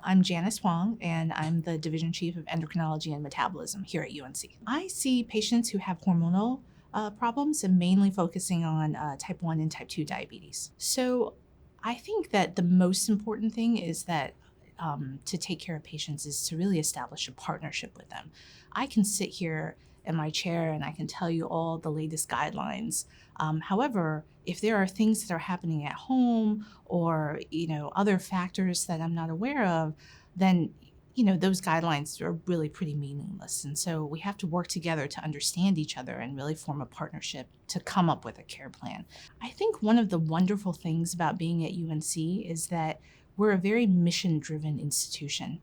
I'm Janice Hwang, and I'm the Division Chief of Endocrinology and Metabolism here at UNC. I see patients who have hormonal problems and mainly focusing on type 1 and type 2 diabetes. So I think that the most important thing is that to take care of patients is to really establish a partnership with them. I can sit here in my chair and I can tell you all the latest guidelines. However, if there are things that are happening at home or other factors that I'm not aware of, then those guidelines are really pretty meaningless. And so we have to work together to understand each other and really form a partnership to come up with a care plan. I think one of the wonderful things about being at UNC is that we're a very mission-driven institution.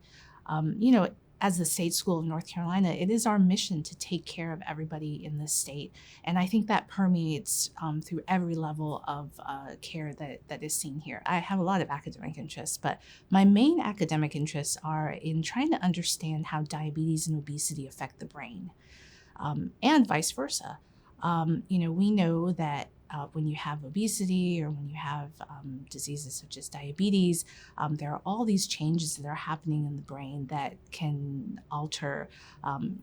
As the State School of North Carolina, it is our mission to take care of everybody in this state. And I think that permeates through every level of care that is seen here. I have a lot of academic interests, but my main academic interests are in trying to understand how diabetes and obesity affect the brain, and vice versa. We know that when you have obesity or when you have diseases such as diabetes, there are all these changes that are happening in the brain that can alter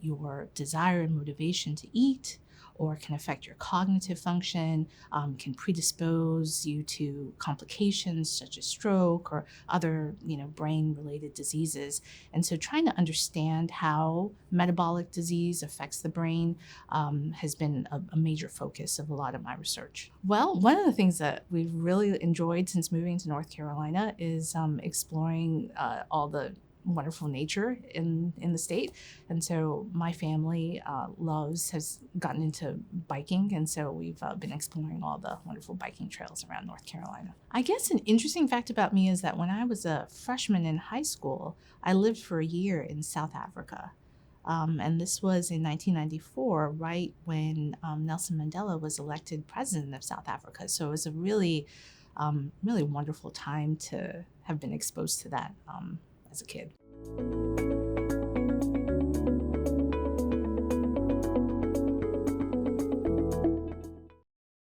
your desire and motivation to eat, or can affect your cognitive function, can predispose you to complications such as stroke or other, brain-related diseases. And so trying to understand how metabolic disease affects the brain has been a major focus of a lot of my research. Well, one of the things that we've really enjoyed since moving to North Carolina is exploring all the wonderful nature in the state. And so my family has gotten into biking, and so we've been exploring all the wonderful biking trails around North Carolina. I guess an interesting fact about me is that when I was a freshman in high school, I lived for a year in South Africa. And this was in 1994, right when Nelson Mandela was elected president of South Africa. So it was a really wonderful time to have been exposed to that as a kid.